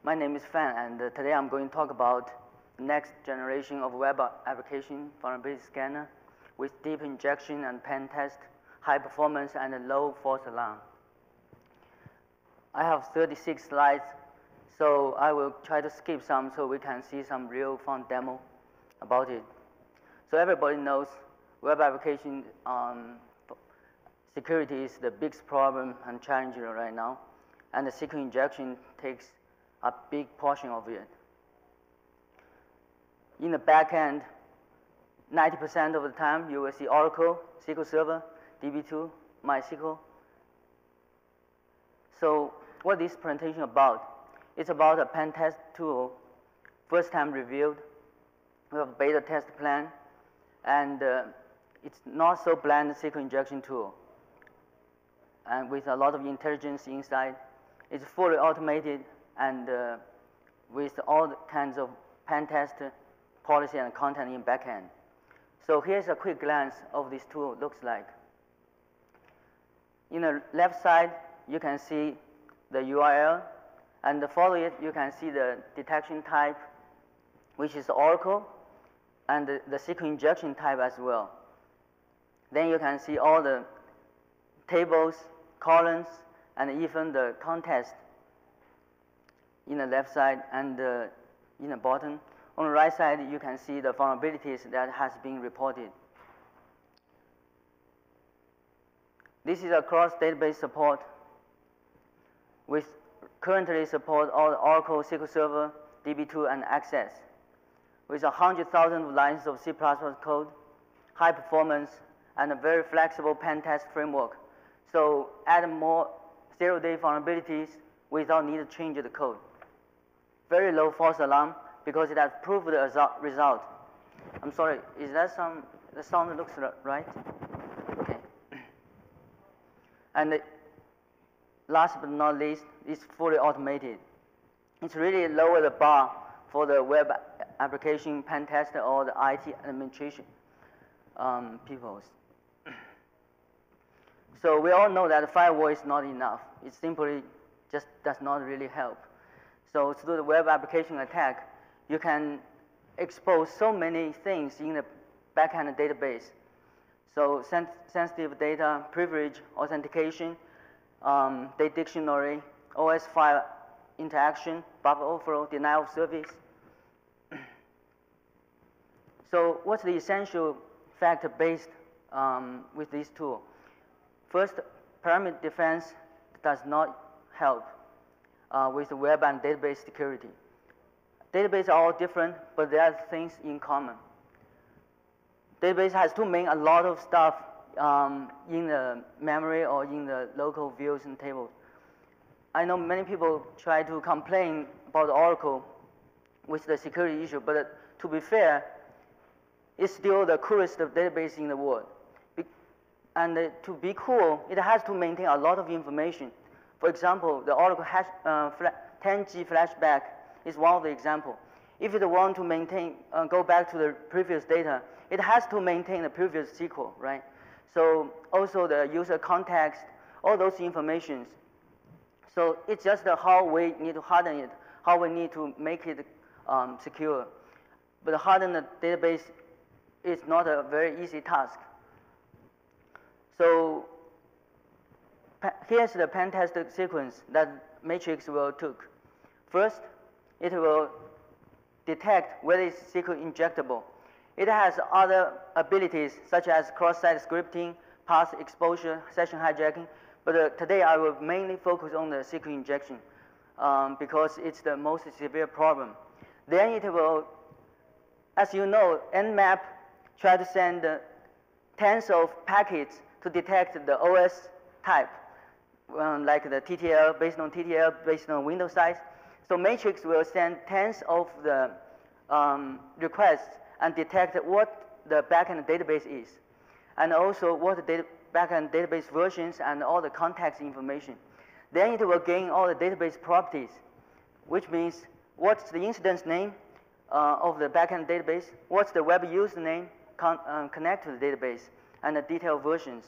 My name is Fan, and today I'm going to talk about the next generation of web application vulnerability scanner with deep injection and pen test, high performance, and low false alarm. I have 36 slides, so I will try to skip some so we can see some real fun demo about it. So everybody knows web application security is the biggest problem and challenge right now, and the secret injection takes a big portion of it. In the back end, 90% of the time you will see Oracle, SQL Server, DB2, MySQL. So what this presentation about? It's about a pen test tool, first time reviewed. We have a beta test plan, and it's not so bland secret injection tool. And with a lot of intelligence inside, it's fully automated and with all kinds of pen test policy and content in backend. So here's a quick glance of this tool looks like. In the left side, you can see the URL, and follow it, you can see the detection type, which is Oracle, and the secret injection type as well. Then you can see all the tables, columns, and even the context in the left side and in the bottom. On the right side, you can see the vulnerabilities that has been reported. This is a cross-database support. We currently support all the Oracle, SQL Server, DB2, and Access. With 100,000 lines of C++ code, high performance, and a very flexible pen test framework. So add more zero-day vulnerabilities without need to change the code. Very low false alarm because it has proved the result. I'm sorry, is that the sound looks right? Okay. And last but not least, it's fully automated. It's really lower the bar for the web application pen tester or the IT administration people. So we all know that firewall is not enough. It simply just does not really help. So to do the web application attack, you can expose so many things in the backend database. So sensitive data, privilege, authentication, data dictionary, OS file interaction, buffer overflow, denial of service. So what's the essential factor based with this tool? First, perimeter defense does not help with the web and database security. Databases are all different, but there are things in common. Database has to mean a lot of stuff in the memory or in the local views and tables. I know many people try to complain about Oracle with the security issue, but to be fair, it's still the coolest database in the world. And to be cool, it has to maintain a lot of information. For example, the Oracle 10G flashback is one of the examples. If it want to maintain, go back to the previous data, it has to maintain the previous SQL, right? So also the user context, all those informations. So it's just how we need to harden it, how we need to make it secure. But harden the database is not a very easy task. So here's the pen test sequence that MatriXay will took. First, it will detect whether it's secret injectable. It has other abilities such as cross-site scripting, path exposure, session hijacking, but today I will mainly focus on the secret injection because it's the most severe problem. Then it will, as you know, Nmap try to send tens of packets to detect the OS type, like the TTL, based on TTL, based on window size. So MatriXay will send tens of the requests and detect what the backend database is, and also what the backend database versions and all the context information. Then it will gain all the database properties, which means what's the instance name of the backend database, what's the web username connect to the database, and the detailed versions.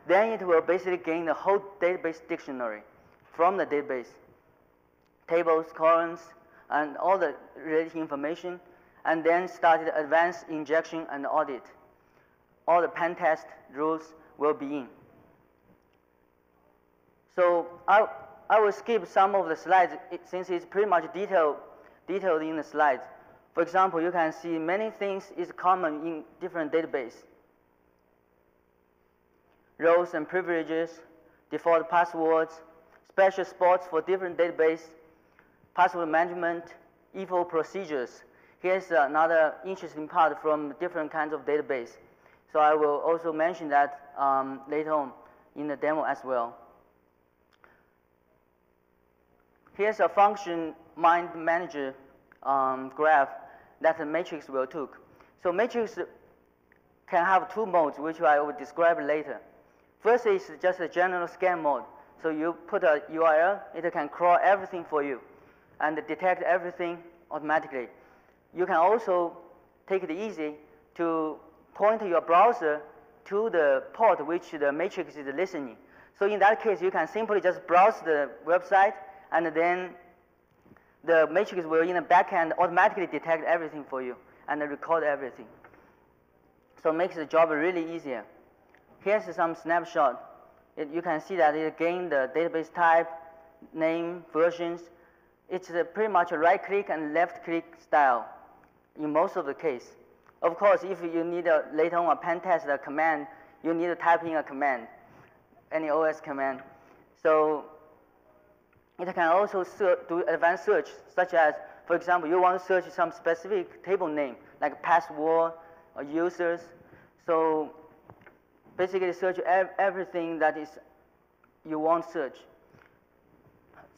Then it will basically gain the whole database dictionary from the database. Tables, columns, and all the related information, and then started advanced injection and audit. All the pen test rules will be in. So I will skip some of the slides since it's pretty much detailed in the slides. For example, you can see many things is common in different databases. Roles and privileges, default passwords, special spots for different databases, password management, eval procedures. Here's another interesting part from different kinds of database. So I will also mention that later on in the demo as well. Here's a function mind manager graph that the matrix will took. So matrix can have two modes, which I will describe later. First is just a general scan mode. So you put a URL, it can crawl everything for you and detect everything automatically. You can also take it easy to point your browser to the port which the matrix is listening. So in that case, you can simply just browse the website, and then the matrix will, in the backend, automatically detect everything for you and record everything. So it makes the job really easier. Here's some snapshot. You can see that it gained the database type, name, versions. It's pretty much a right-click and left-click style in most of the case. Of course, if you need later on a pen test command, you need to type in a command, any OS command. So it can also do advanced search, such as, for example, you want to search some specific table name, like password or users. So basically search everything that is you want to search.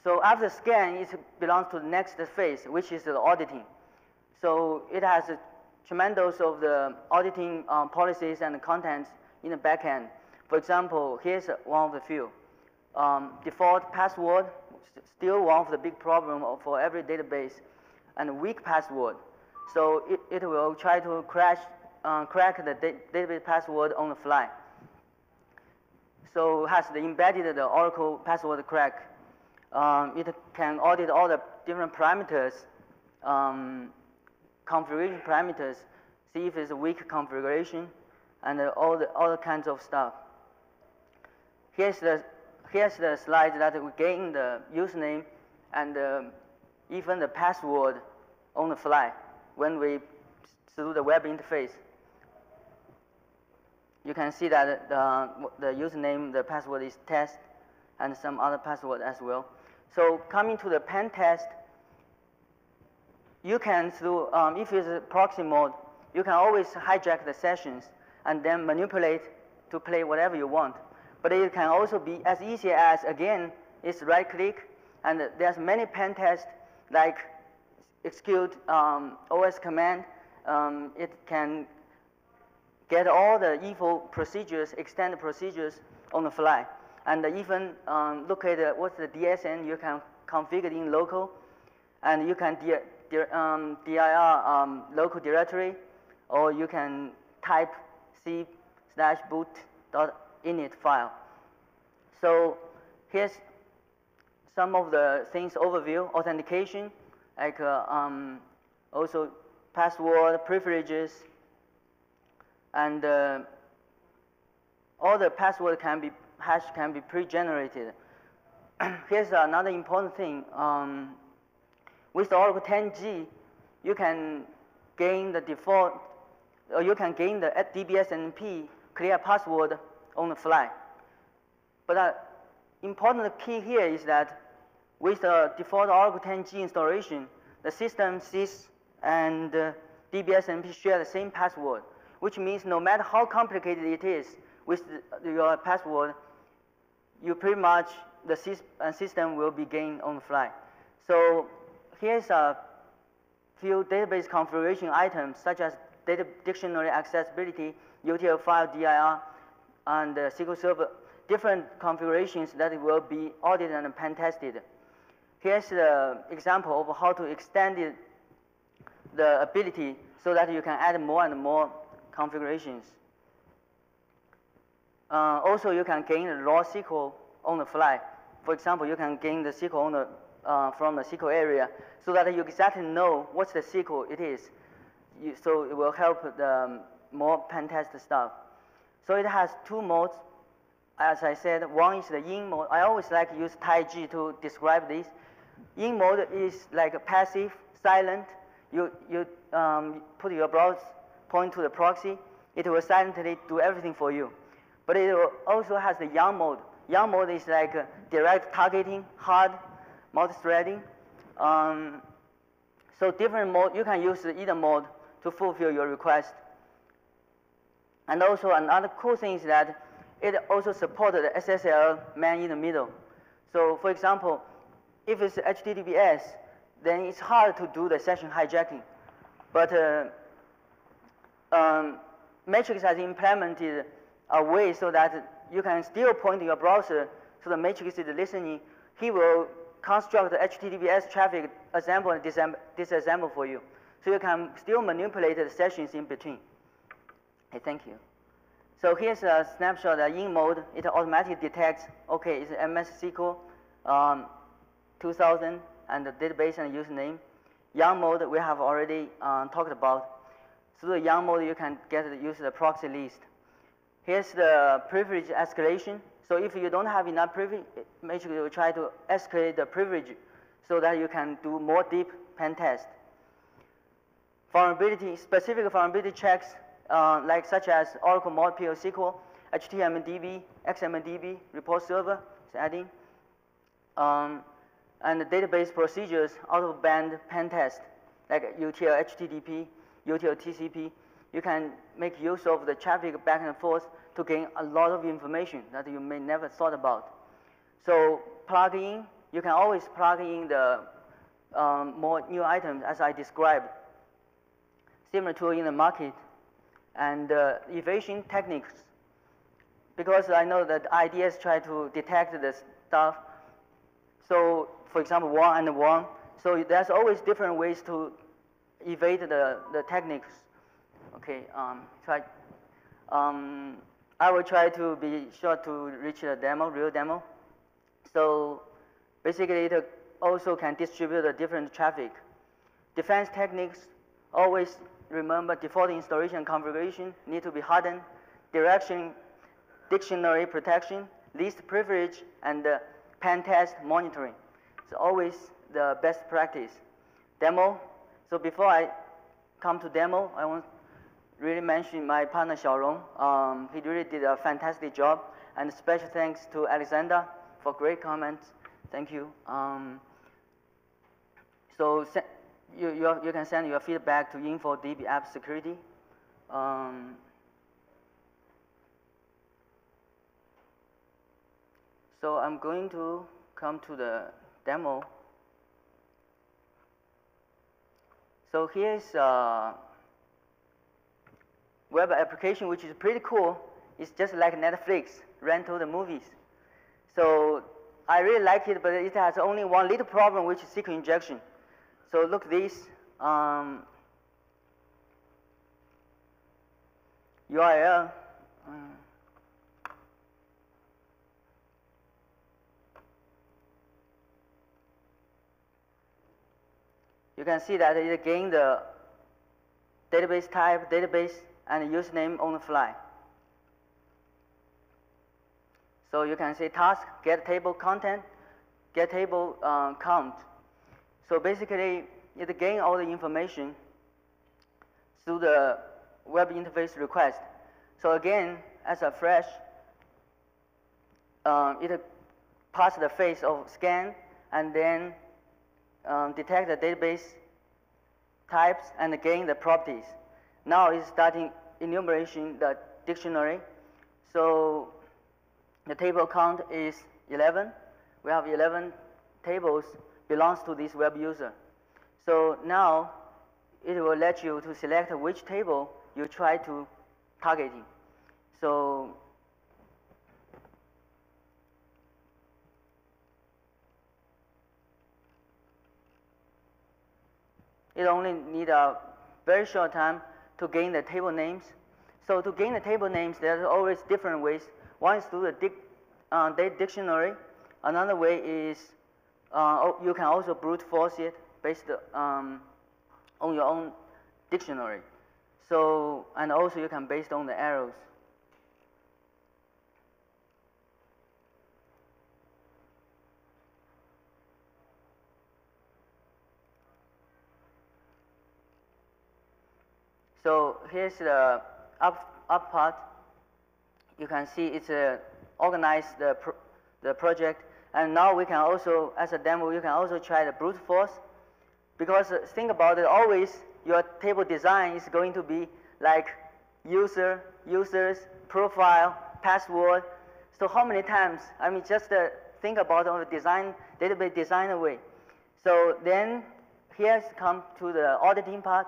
So after scan, it belongs to the next phase, which is the auditing. So it has a tremendous of the auditing policies and contents in the backend. For example, here's one of the few. Default password, still one of the big problem for every database, and weak password. So it will try to crack the database password on the fly. So it has the embedded the Oracle password crack. It can audit all the different parameters, configuration parameters, see if it's a weak configuration, and all the kinds of stuff. Here's the slide that we gain the username and even the password on the fly when we through the web interface. You can see that the username, the password is test, and some other password as well. So coming to the pen test, you can, through, if it's a proxy mode, you can always hijack the sessions and then manipulate to play whatever you want. But it can also be as easy as, again, it's right-click, and there's many pen tests like execute OS command. It can get all the eval procedures, extended procedures on the fly, and even look at what's the DSN you can configure in local, and you can dir local directory, or you can type c/boot.init file. So here's some of the things overview, authentication, like also password, privileges, and all the password hash can be pre-generated. Here's another important thing. With Oracle 10G, you can gain the default, or you can gain the DBSNP clear password on the fly. But important key here is that with the default Oracle 10G installation, the system sys and DBSNP share the same password, which means no matter how complicated it is with your password, you pretty much, the system will be gained on the fly. So here's a few database configuration items, such as data dictionary accessibility, UTF file DIR, and SQL Server, different configurations that will be audited and pen tested. Here's the example of how to extend the ability so that you can add more and more configurations. Also, you can gain the raw SQL on the fly. For example, you can gain the SQL on the from the SQL area, so that you exactly know what's the SQL it is. So it will help the more pen test stuff. So it has two modes. As I said, one is the in mode. I always like to use TyG to describe this. In mode is like a passive, silent. You put your browser point to the proxy. It will silently do everything for you. But it also has the young mode. Young mode is like direct targeting, hard multi-threading. So different mode, you can use either mode to fulfill your request. And also another cool thing is that it also supports the SSL man in the middle. So for example, if it's HTTPS, then it's hard to do the session hijacking. But Matrix has implemented a way so that you can still point to your browser, so the Matrix is listening. He will construct the HTTPS traffic, assemble and disassemble for you. So you can still manipulate the sessions in between. Okay, thank you. So here's a snapshot in mode. It automatically detects, okay, it's MS SQL 2000 and the database and username. Young mode we have already talked about. Through the young mode you can use the proxy list. Here's the privilege escalation. So if you don't have enough privilege, Matrix will try to escalate the privilege so that you can do more deep pen test. Vulnerability, specific vulnerability checks like such as Oracle Mod PL SQL, HTMDB, XMDB, report server is adding, and the database procedures out-of-band pen test like UTL HTTP, UTL TCP. You can make use of the traffic back and forth to gain a lot of information that you may never thought about. So plug in, you can always plug in the more new items as I described. Similar tool in the market. And evasion techniques, because I know that IDS try to detect the stuff. So for example, 1 and 1. So there's always different ways to evade the techniques. Okay, I will try to be sure to reach the demo, real demo. So basically it also can distribute a different traffic. Defense techniques, always remember default installation configuration need to be hardened, direction, dictionary protection, least privilege, and pen test monitoring. It's always the best practice. Demo. So before I come to demo, I want to really mention my partner Xiaorong. He really did a fantastic job, and special thanks to Alexander for great comments. Thank you. So you can send your feedback to info.db app security. So I'm going to come to the demo. So here's a web application which is pretty cool. It's just like Netflix, rental the movies. So I really like it, but it has only one little problem, which is SQL injection. So look this URL. You can see that it gained the database type, database, and username on the fly. So you can say task, get table content, get table count. So basically, it gains all the information through the web interface request. So again, as a fresh, it passes the phase of scan and then detect the database types and gain the properties. Now it's starting enumeration the dictionary. So the table count is 11. We have 11 tables belongs to this web user. So now it will let you to select which table you try to targeting. So it only need a very short time to gain the table names. So to gain the table names, there's always different ways. One is through the dictionary. Another way is You can also brute force it based on your own dictionary. So, and also you can based on the arrows. So here's the up part. You can see it's organized the project, and now we can also, as a demo, you can also try the brute force, because think about it, always your table design is going to be like users, profile, password. So how many times? I mean, just think about on the design, database designer way. So then here's come to the auditing part.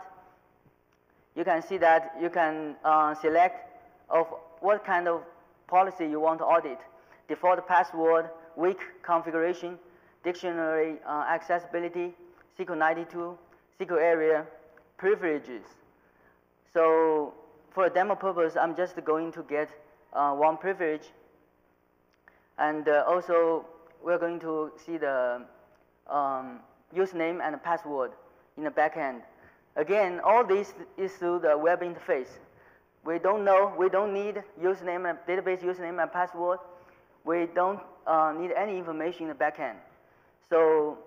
You can see that you can select of what kind of policy you want to audit. Default password, weak configuration, dictionary accessibility, SQL 92, SQL area, privileges. So for a demo purpose, I'm just going to get one privilege. And also, we're going to see the username and password in the backend. Again, all this is through the web interface. We don't need username and database username and password. We don't need any information in the backend. So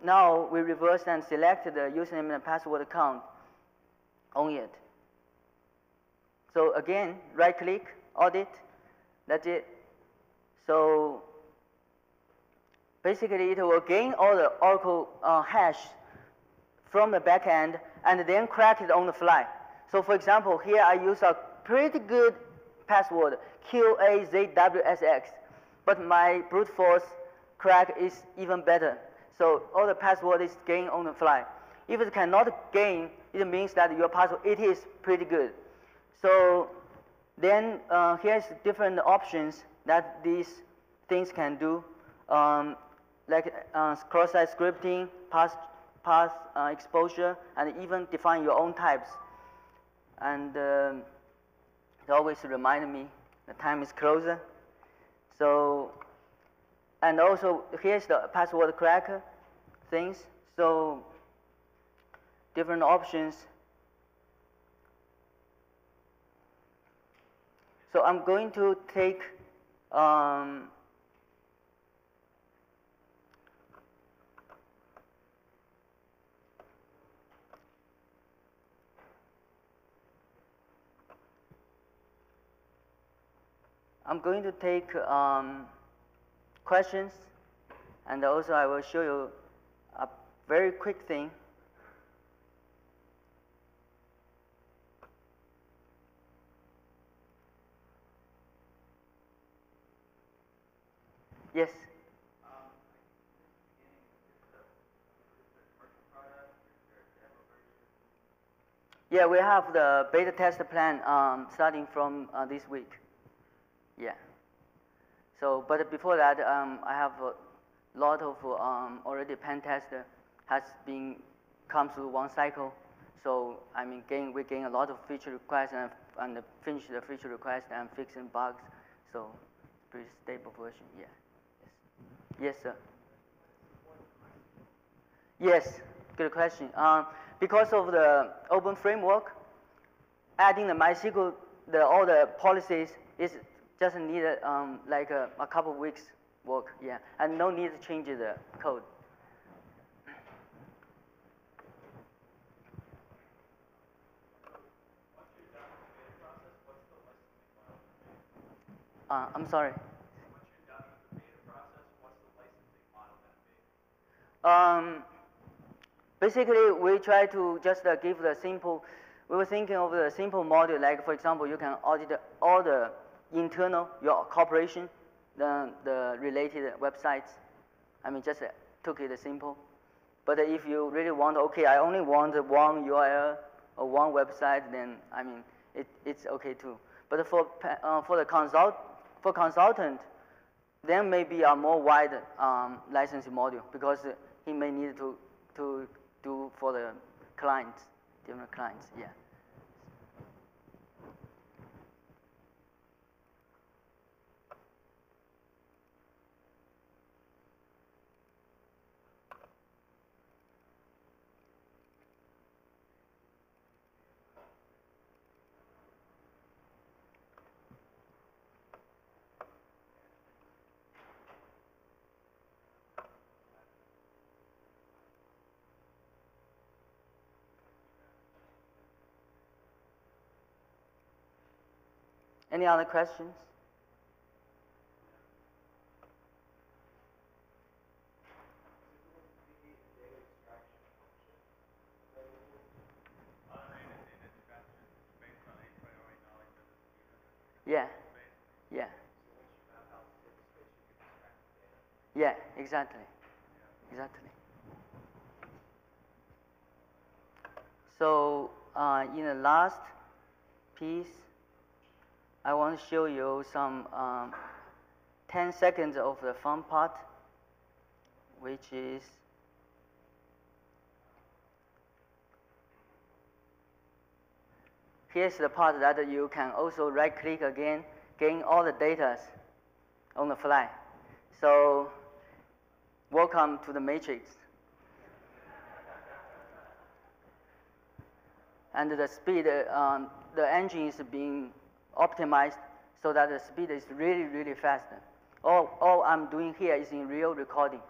now we reverse and select the username and password account on it. So again, right click, audit, that's it. So basically it will gain all the Oracle hash from the backend and then crack it on the fly. So for example, here I use a pretty good password, QAZWSX, but my brute force crack is even better. So all the password is gained on the fly. If it cannot gain, it means that your password, it is pretty good. So then here's different options that these things can do, like cross-site scripting, path exposure, and even define your own types. And it always remind me the time is closer. So, and also here's the password cracker things. So different options. So I'm going to take questions, and also I will show you a very quick thing. Yes. Yeah, we have the beta test plan starting from this week. Yeah. So, but before that, I have a lot of already pen tester has been come through one cycle. So I mean, we gain a lot of feature requests and finish the feature request and fixing bugs. So pretty stable version. Yeah. Yes, sir. Yes, good question. Because of the open framework, adding the MySQL, all the policies is just needed like a couple of weeks work, yeah, and no need to change the code. I'm sorry. Basically, we try to just give the simple. We were thinking of the simple module, like for example, you can audit all the internal your corporation, the related websites. I mean, just took it simple. But if you really want, okay, I only want one URL or one website, then I mean, it's okay too. But for the consultant, there may be a more wide licensing module because he may need to do for the clients, different clients, yeah. Any other questions? Yeah, yeah. Yeah, exactly, exactly. So in the last piece, I want to show you some 10 seconds of the fun part, which is here's the part that you can also right-click again, gain all the data on the fly. So welcome to the matrix. And the speed, the engine is being optimized so that the speed is really, really fast. All I'm doing here is in real recording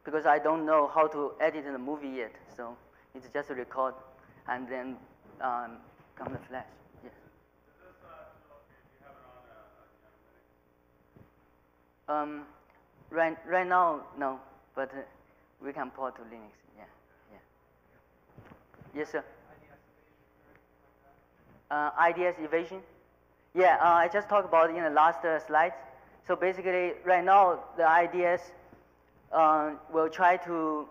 because I don't know how to edit the movie yet. So it's just a record and then come the flash. Yes. Does this show up here? Do you have it on Linux? Right now, no, but we can port to Linux. Yeah, yeah. Yes, sir. IDS evasion? Yeah, I just talked about it in the last slides. So basically, right now, the IDS will try to,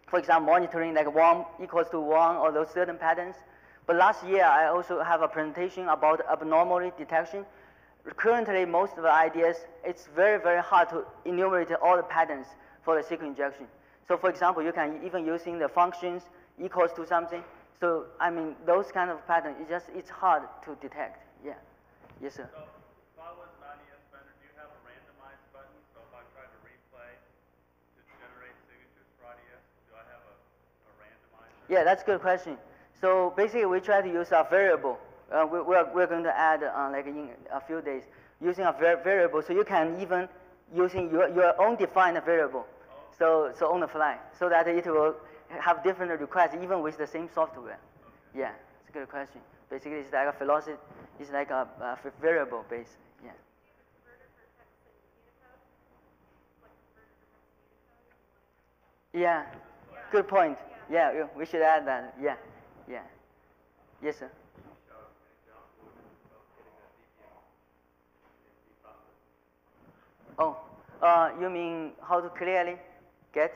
for example, monitoring like 1 equals to 1 or those certain patterns. But last year, I also have a presentation about abnormality detection. Currently, most of the IDS, it's very, very hard to enumerate all the patterns for the sequence injection. So for example, you can even using the functions equals to something. So I mean, those kind of patterns, it's hard to detect. Yeah. Yes, sir. So if I was an IDS vendor, do you have a randomized button? So if I try to replay to generate signatures for IDS, do I have a randomizer? Yeah, that's a good question. So basically, we try to use a variable. We're going to add like in a few days using a variable, so you can even using your own defined variable. So on the fly, so that it will have different requests even with the same software. Yeah, it's a good question. Basically, it's like a velocity. It's like a variable base. Yeah. Yeah, good point. Yeah, we should add that. Yeah, yeah. Yes, sir. Oh, you mean how to clearly get?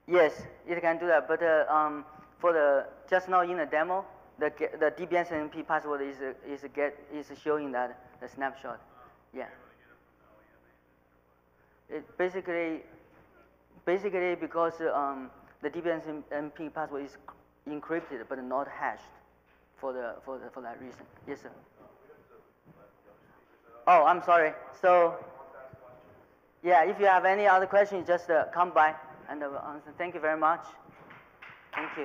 Yes, it can do that. But for the just now in the demo, the DBSNP password is showing that the snapshot. Yeah. It basically because the DBSNP password is encrypted but not hashed for that reason. Yes, sir. Oh, I'm sorry. So yeah, if you have any other questions, just come by and I will answer. Thank you very much. Thank you.